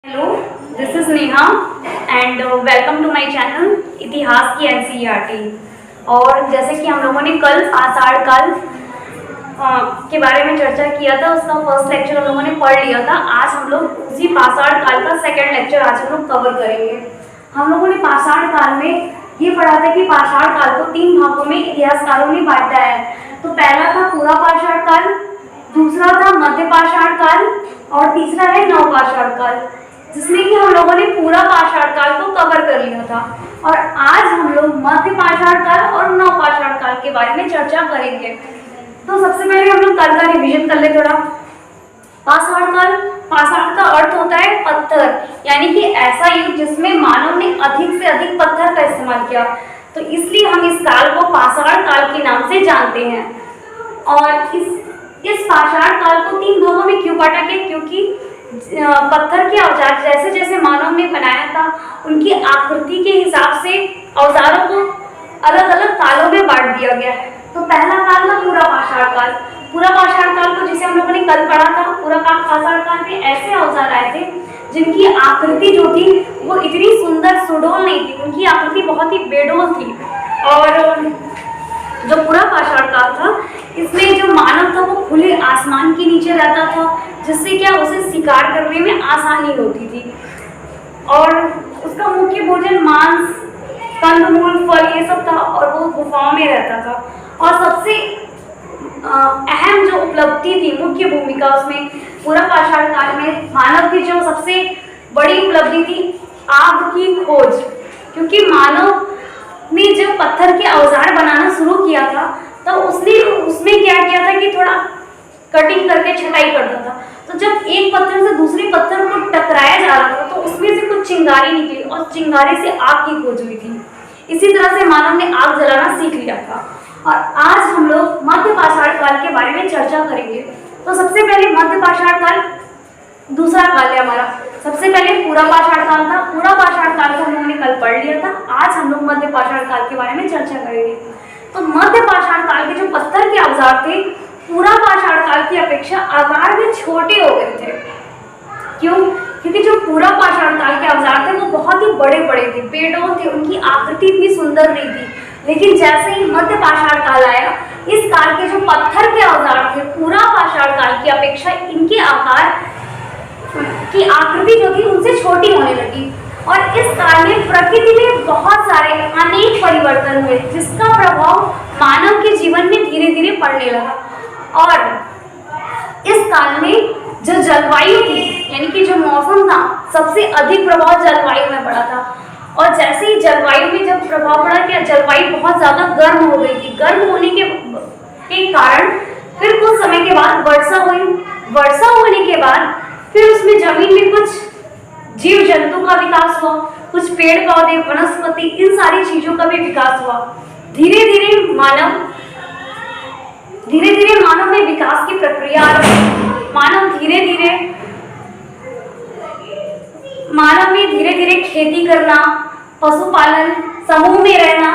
Hello, this is Neha and welcome to my channel इतिहास की NCERT. और जैसे कि हम लोगों ने कल आषाढ़ काल के बारे में चर्चा किया था, उसका फर्स्ट लेक्चर हम लोगों ने पढ़ लिया था। आज हम लोग उसी पाषाण काल का सेकंड लेक्चर आज हम लोग कवर करेंगे। हम लोगों ने पाषाण काल में ये पढ़ा था कि पाषाण काल को 3 भागों में इतिहासकारों ने बांटा है। तो पहला था पूरा पाषाण काल, दूसरा था मध्य पाषाण काल और तीसरा है नव पाषाण काल, जिसमें कि हम लोगों ने पूरा पाषाण काल को कवर कर लिया था। और आज हम लोग मध्य पाषाण काल और नव पाषाण काल के बारे में चर्चा करेंगे। तो सबसे पहले हम लोग काल का रिवीजन कर ले थोड़ा। पाषाण काल, पाषाण का अर्थ होता है पत्थर, यानी कि ऐसा युग जिसमें मानव ने अधिक से अधिक पत्थर का इस्तेमाल किया। तो इसलिए हम इस काल को पाषाण काल के नाम से जानते हैं। और इस पाषाण काल को 3 भागों में क्यों बांटा गया? क्योंकि पत्थर के औजार जैसे जैसे मानव ने बनाया था, उनकी आकृति के हिसाब से औजारों को अलग अलग कालों में बांट दिया गया है। तो पहला काल था पूरा पाषाण काल। पूरा पाषाण काल को जिसे हम लोगों ने कल पढ़ा था, पूरा पाषाण काल में ऐसे औजार आए थे जिनकी आकृति जो थी वो इतनी सुंदर सुडौल नहीं थी, उनकी आकृति बहुत ही बेडौल थी। और जो पूरा पाषाण काल था, इसमें जो मानव था वो खुले आसमान के नीचे रहता था, जिससे क्या उसे शिकार करने में आसानी होती थी। और उसका मुख्य भोजन मांस, कंदमूल, फल ये सब था और वो गुफाओं में रहता था। और सबसे अहम जो उपलब्धि थी, मुख्य भूमिका उसमें पूरा पाषाण काल में मानव की जो सबसे बड़ी उपलब्धि थी आग की खोज। क्योंकि मानव ने जब पत्थर के औजार बनाना शुरू किया था, तो उसमें क्या किया था कि थोड़ा कटिंग करके छटाई करता था। तो जब एक पत्थर से दूसरे पत्थर को टकराया जा रहा था, तो उसमें से कुछ चिंगारी निकली और चिंगारी से आग की खोज हुई थी। इसी तरह से मानव ने आग जलाना सीख लिया था। और आज हम लोग मध्य पाषाण काल के बारे में चर्चा करेंगे। तो सबसे पहले मध्य पाषाण काल दूसरा काल है हमारा। सबसे पहले पूरा पाषाण काल था। पूरा पाषाण काल को हम लोगों ने कल पढ़ लिया था। आज हम लोग मध्य पाषाण काल के बारे में चर्चा करेंगे। तो मध्य पाषाण काल के जो पत्थर के औजार थे, पूरा पाषाण काल की अपेक्षा आकार में छोटे हो गए थे। क्यों? क्योंकि जो पूरा पाषाण काल के औजार थे वो बहुत ही बड़े बड़े थे, बेडौल थे, उनकी आकृति इतनी सुंदर नहीं थी। लेकिन जैसे ही मध्य पाषाण काल आया, इस काल के जो पत्थर के औजार थे, पूरा पाषाण काल की अपेक्षा इनके आकार की आकृति जो थी उनसे छोटी होने लगी। और इस काल में प्रकृति में बहुत सारे अनेक परिवर्तन हुए, जिसका प्रभाव मानव के जीवन में धीरे धीरे पड़ने लगा। और इस काल में जो जलवायु थी, यानी कि जो मौसम था, सबसे अधिक प्रभाव जलवायु में पड़ा था। और जैसे ही जलवायु में जब प्रभाव पड़ा, क्या जलवायु बहुत ज्यादा गर्म हो गई थी। गर्म होने के कारण फिर कुछ समय के बाद वर्षा हुई। वर्षा होने के बाद फिर उसमें जमीन में कुछ जीव जंतु का विकास हुआ, कुछ पेड़ पौधे, वनस्पति, इन सारी चीजों का भी विकास हुआ। धीरे धीरे मानव में विकास की प्रक्रिया मानव में धीरे धीरे खेती करना, पशुपालन, समूह में रहना,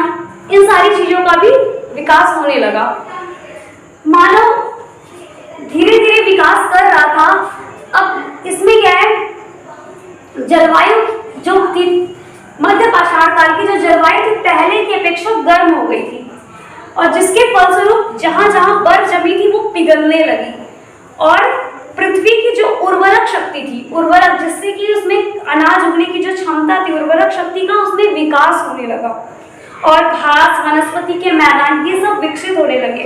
इन सारी चीजों का भी विकास होने लगा। मानव धीरे धीरे विकास कर रहा था। अब इसमें क्या है, जलवायु जो थी मध्य पाषाण काल की, जो जलवायु थी पहले की अपेक्षा गर्म हो गई थी। और जिसके फलस्वरूप जहां जहां बर्फ जमी थी वो पिघलने लगी। और पृथ्वी की जो उर्वरक शक्ति थी, उर्वरक जिससे कि उसमें अनाज उगने की जो क्षमता थी, उर्वरक शक्ति का उसमें विकास होने लगा। और घास, वनस्पति के मैदान, ये सब विकसित होने लगे।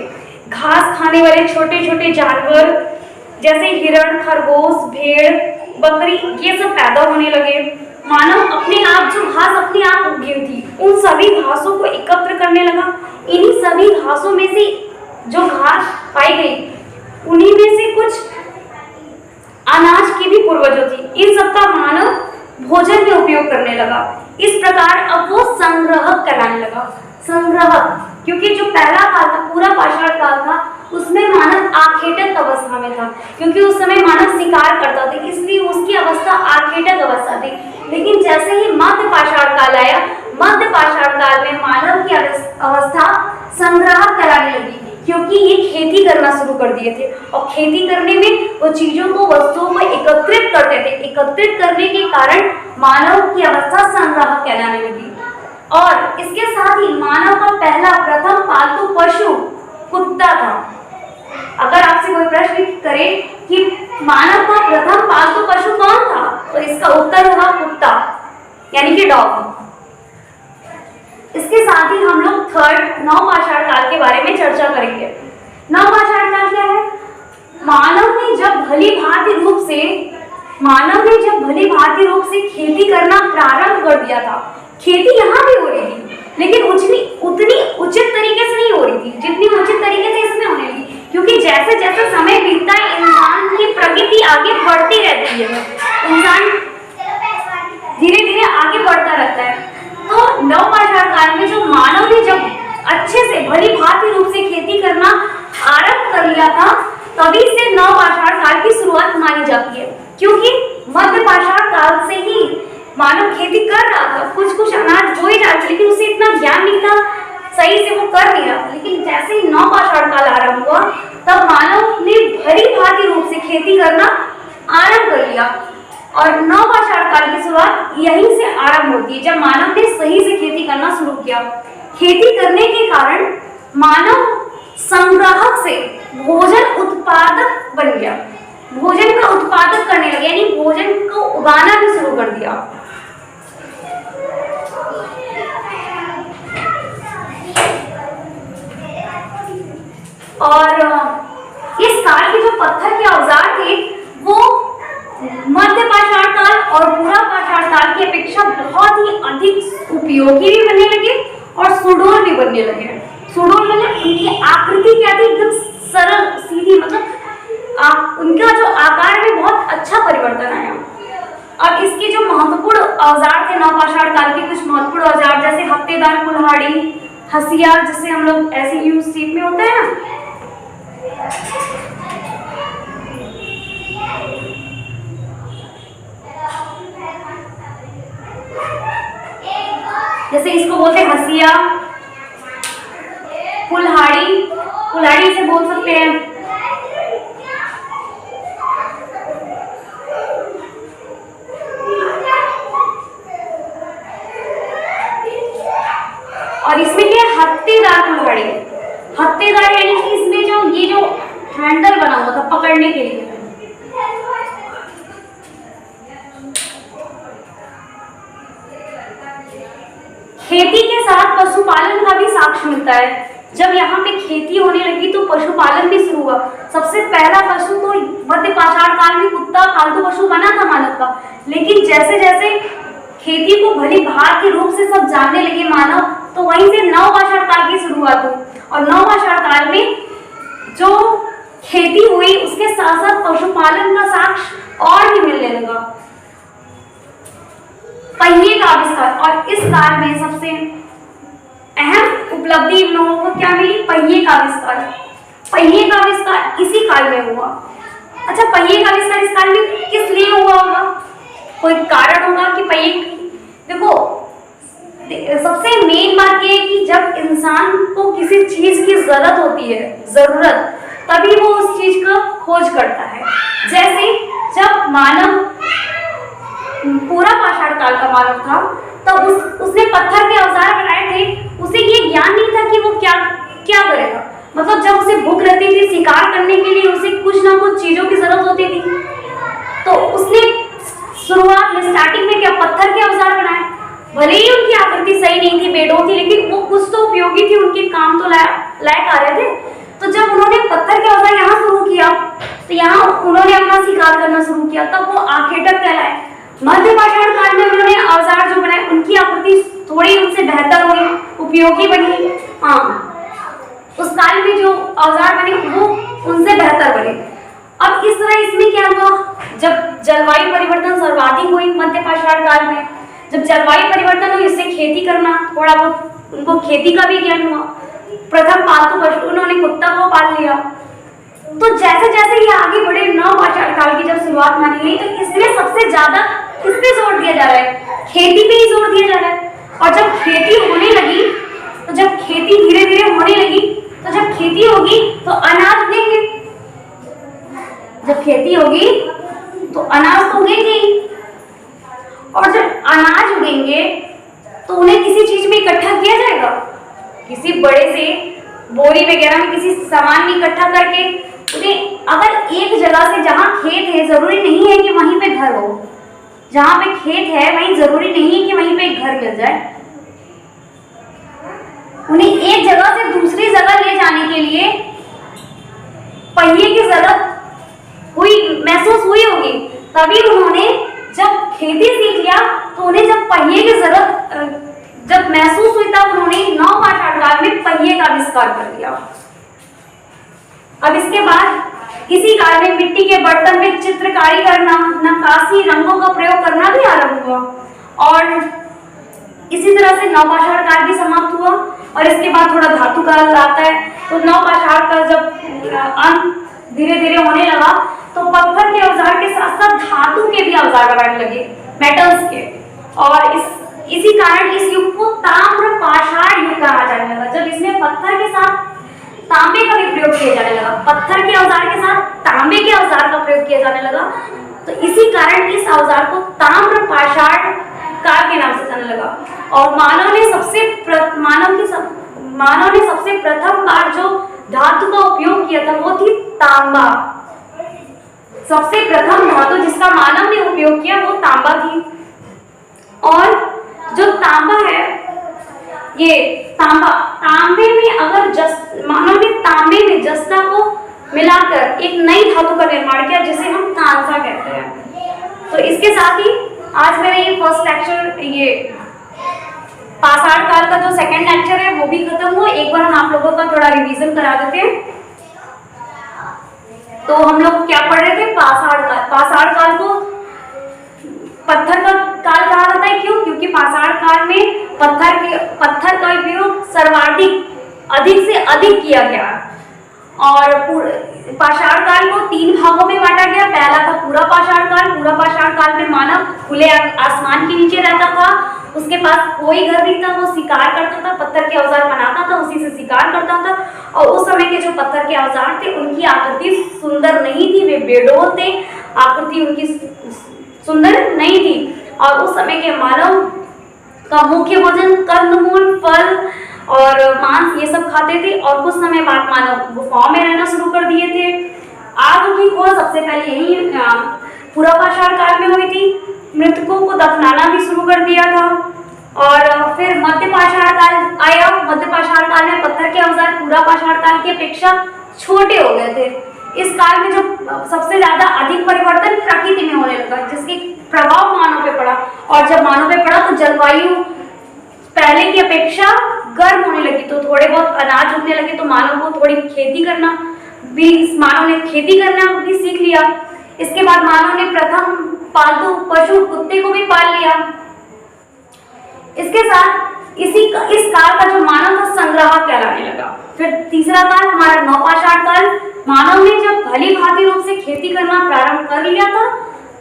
घास खाने वाले छोटे छोटे जानवर जैसे हिरण, खरगोश, भेड़, बकरी, ये सब पैदा होने लगे। मानव अपने आप जो घास अपने आप उगी थी, उन सभी घासों को एकत्र करने लगा। इन्हीं सभी घासों में से जो घास पाई गई, उन्हीं में से कुछ अनाज की भी पूर्वजों थी। इन सब का मानव भोजन में उपयोग करने लगा। इस प्रकार अब वो संग्रहक कहलाने लगा। संग्रहक, क्योंकि जो पहला काल था, पूरा पाषाण काल था, उसमें मानव आखेटक अवस्था में था। क्योंकि उस समय मानव शिकार करता था, इसलिए उसकी अवस्था आखेटक अवस्था थी। लेकिन जैसे ही मध्य पाषाण काल आया, मध्य पाषाण काल में मानव की अवस्था संग्राहक कहलाने लगी। क्योंकि ये खेती करना शुरू कर दिए थे और खेती करने में वो चीजों को, वस्तुओं को एकत्रित करते थे। एकत्रित करने के कारण मानव की अवस्था संग्राहक कहलाने लगी। और इसके साथ ही मानव का पहला प्रथम पालतू पशु कुत्ता था। अगर आपसे कोई प्रश्न करे कि मानव का प्रथम पालतू पशु कौन था, तो इसका उत्तर होगा कुत्ता, यानी कि डॉग। इसके साथ ही हम लोग थर्ड नवपाषाण काल के बारे में चर्चा करेंगे। नवपाषाण काल क्या है? मानव ने जब भली भांति रूप से खेती करना प्रारंभ कर दिया था। खेती यहाँ भी हो रही थी, लेकिन उतनी उचित तरीके से नहीं हो रही थी जितनी उचित तरीके से इसमें होने लगी, क्योंकि जैसे जैसे समय बीतता है इंसान की प्रगति आगे बढ़ती रहती है, इंसान धीरे धीरे आगे बढ़ता रहता है। तो नवपाषाण काल में जो मानव ने जब अच्छे से भली भांति रूप से खेती करना आरंभ कर लिया था, तभी से नवपाषाण काल की शुरुआत मानी जाती है। क्योंकि मध्य पाषाण काल से ही मानव खेती कर रहा था, कुछ अनाज बोए जा रहे थे, लेकिन उसे इतना ज्ञान नहीं था, सही से वो कर नहीं रहा था। लेकिन जैसे ही नवपाषाण काल आरंभ हुआ, तब मानव ने भली भांति रूप से खेती करना आरंभ कर लिया। और नवपाषाण काल की शुरुआत यहीं से आरंभ होती है, जब मानव ने सही से खेती करना शुरू किया। खेती करने के कारण मानव संग्राहक से भोजन उत्पादक बन गया, भोजन का उत्पादक करने लगे, यानी भोजन को उगाना भी शुरू कर दिया। और इस काल के जो पत्थर के औजार थे वो मध्य पाषाण काल और पूरा पाषाण काल की अपेक्षा बहुत ही अधिक उपयोगी भी बनने लगे और सुडौल भी बनने लगे। सुडौल मतलब उनकी आकृति क्या थी? एकदम सरल सीधी, मतलब उनका जो आकार में बहुत अच्छा परिवर्तन आया। और इसके जो महत्वपूर्ण औजार थे नवपाषाण काल के, कुछ महत्वपूर्ण औजार जैसे हत्तेदार, कुल्हाड़ी, हसिया, जिससे हम लोग ऐसे यूज सीप में होता है ना, जैसे इसको बोलते हैं हसिया, कुल्हाड़ी से बोल सकते हैं। और इसमें क्या है? हत्तेदार कुल्हाड़ी। हत्तेदार यानी कि इसमें ये जो हैंडल बना हुआ था पकड़ने के लिए। खेती के साथ पशुपालन का भी साक्ष्य मिलता है। जब यहाँ पे खेती होने लगी तो पशुपालन भी शुरू हुआ। सबसे पहला पशु तो मध्य पाषाण काल में कुत्ता पालतू पशु बना था मानव का, लेकिन जैसे जैसे खेती को भली भांति रूप से सब जानने लगे मानव, तो वहीं से नवपाषाण काल की शुरुआत हुई। और नवपाषाण काल में जो खेती हुई उसके साथ साथ पशुपालन का साक्ष्य और भी मिलने लगा। पहिए का आविष्कार, और इस काल में सबसे अहम उपलब्धि इन लोगों को क्या मिली? पहिए का आविष्कार। पहिए का आविष्कार इसी काल में हुआ। अच्छा, पहिए का आविष्कार इस काल में किस लिए हुआ होगा? कोई कारण होगा कि पहिए? देखो, सबसे मेन बात यह है कि जब इंसान को किसी चीज की जरूरत होती है, तभी वो उस चीज का खोज करता है। जैसे जब मानव पूरा पाषाण काल का मानव था, तब उसने पत्थर के औजार बनाए थे। उसे ये ज्ञान नहीं था कि वो क्या करेगा। मतलब जब उसे भूख लगती थी, शिकार करने के लिए उसे कुछ ना कुछ चीजों की जरूरत होती थी, तो उसने शुरुआत में स्टार्टिंग में क्या पत्थर के औजार बनाए। भले ही उनकी आकृति सही नहीं थी, बेडो थी, लेकिन वो कुछ तो उपयोगी थी, उनके काम तो लायक आ रहे थे। तो जब उन्होंने पत्थर के औजार यहाँ शुरू किया, तो यहाँ उन्होंने अपना शिकार करना शुरू किया, तब वो आखेटक कहलाए। मध्य पाषाण काल में उन्होंने औजार जो बनाए उनकी आकृति थोड़ी उनसे बेहतर हुई, उपयोगी बनी। हाँ, उस काल में जो औजार बने वो उनसे बेहतर बने। अब इस तरह इसमें क्या हुआ? जब जलवायु परिवर्तन सर्वाधिक हुई मध्य पाषाण काल में, जब जलवायु परिवर्तन हुई, इससे खेती करना थोड़ा बहुत उनको खेती का भी ज्ञान हुआ। प्रथम पालतू पशु उन्होंने कुत्ता को पाल लिया। तो जैसे जैसे ये आगे बढ़े, नवपाषाण काल की जब शुरुआत मानी गई, तो इसमें सबसे ज्यादा किस पे जोर दिया जा रहा है? खेती पे ही जोर दिया जा रहा है। और जब खेती होने लगी, तो जब खेती धीरे धीरे होने लगी, तो जब खेती होगी तो अनाज उगेंगे, जब खेती होगी तो अनाज तो उगेंगे ही, और जब अनाज उगेंगे तो उन्हें किसी चीज में इकट्ठा किया जाएगा, किसी बड़े से बोरी वगैरह में किसी सामान में इकट्ठा करके उन्हें, अगर एक जगह से, जहाँ खेत है जरूरी नहीं है कि वहीं पे घर हो, जहाँ पे खेत है वहीं जरूरी नहीं है कि वहीं पे एक घर मिल जाए, उन्हें एक जगह से दूसरी जगह ले जाने के लिए पहिए की जरूरत महसूस हुई होगी, तभी उन्होंने जब खेती सीख लिया तो उन्हें जब पहिए की जरूरत जब महसूस हुई तब उन्होंने नवपाषाण काल में पहिए का आविष्कार कर दिया। अब इसके बाद इसी काल में मिट्टी के बर्तन में चित्रकारी करना, नक्काशी, रंगों का प्रयोग करना भी आरंभ हुआ, और इसी तरह से नवपाषाण काल भी समाप्त हुआ। और इसके बाद थोड़ा धातु काल आता है, तो नवपाषाण काल जब अंत धीरे धीरे होने लगा तो पत्थर के औजार के साथ साथ धातु के भी औजार बनाने लगे, मेटल्स के, और इसी कारण इस युग को ताम्रपाषाण युग कहा जाने लगा, जब इसमें पत्थर के साथ तांबे का भी प्रयोग किया जाने लगा, पत्थर के औजार के साथ तांबे के औजार का प्रयोग किया जाने लगा, तो इसी कारण इस औजार को ताम्रपाषाण काल के नाम से जाने लगा। और मानव ने सबसे प्रथम बार जो धातु का उपयोग किया था वो थी तांबा। सबसे प्रथम धातु जिसका मानव ने उपयोग किया वो तांबा थी। और जो तांबा है, ये तांबे में अगर मानव ने तांबे में जस्ता को मिलाकर एक नई धातु का निर्माण किया जिसे हम कांसा कहते हैं। तो इसके साथ ही आज मेरा ये फर्स्ट लेक्चर, ये पाषाण काल का जो सेकंड लेक्चर है वो भी खत्म हुआ। एक बार हम आप लोगों का थोड़ा रिवीजन करा देते हैं। तो हम लोग क्या पढ़ रहे थे? पाषाण काल। पाषाण काल को पत्थर का काल कहा जाता है। क्यों? क्योंकि पाषाण काल में पत्थर का उपयोग सर्वाधिक अधिक से अधिक किया गया। और पाषाण काल को 3 भागों में बांटा गया। पहला था पूरा पाषाण काल। पूरा पाषाण काल में मानव खुले आसमान के नीचे रहता था, उसके पास कोई घर नहीं था, वो शिकार करता था, पत्थर के औजार बनाता था, उसी से शिकार करता था। और उस समय के जो पत्थर के औजार थे उनकी आकृति सुंदर नहीं थी, वे बेडोल थे, आकृति उनकी सुंदर नहीं थी। और उस समय के मानव का मुख्य भोजन कंदमूल, फल और मांस ये सब खाते थे। और कुछ समय बाद मानव गुफाओं में रहना शुरू कर दिए थे। आग की खोज सबसे पहले यही पूरा पाषाण काल में हुई थी। मृतकों को दफनाना भी शुरू कर दिया था। और फिर मध्य पाषाण काल आया। मध्य पाषाण काल में पत्थर के औजार पूरा पाषाण काल की अपेक्षा छोटे हो गए थे। इस काल में जो सबसे ज्यादा अधिक परिवर्तन प्रकृति में होने लगा, जिसके प्रभाव मानव पे पड़ा। और जब मानव पे पड़ा तो जलवायु पहले की अपेक्षा गर्म होने लगी, तो थोड़े बहुत अनाज उगने लगे, तो मानव को थोड़ी खेती करना भी, मानव ने खेती करना भी सीख लिया। इसके बाद मानव ने प्रथम पालतू पशु कुत्ते को भी पाल लिया। इसके साथ इस काल का जो मानव था संग्राहक कहलाने लगा। फिर तीसरा काल हमारा नवपाषाण काल। मानव ने जब भली भांति रूप से खेती करना प्रारंभ कर लिया था,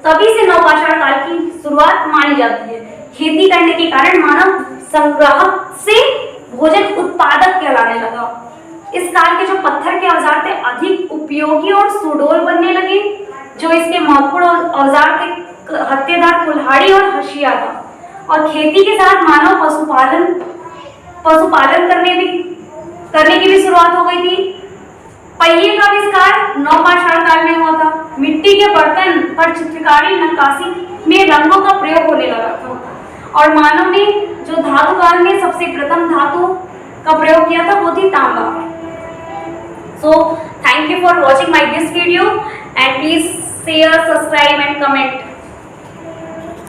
तभी से नवपाषाण काल की शुरुआत मानी जाती है। खेती करने के कारण मानव संग्राहक से भोजन उत्पादक कहलाने लगा। इस काल के जो पत्थर के औजार थे अधिक उपयोगी और सुडौल बनने लगे। जो इसके महत्वपूर्ण औजार थे हत्तेदार, कुल्हाड़ी और हंसिया था। और खेती के साथ मानव पशुपालन करने की भी शुरुआत हो गई थी। पहिए का आविष्कार नवपाषाण काल में हुआ था। मिट्टी के बर्तन पर चित्रकारी, नक्काशी में रंगों का प्रयोग होने लगा था। और मानव ने जो धातु काल में सबसे प्रथम धातु का प्रयोग किया था वो थी तांबा। So thank you for watching my this video and please share, subscribe and comment.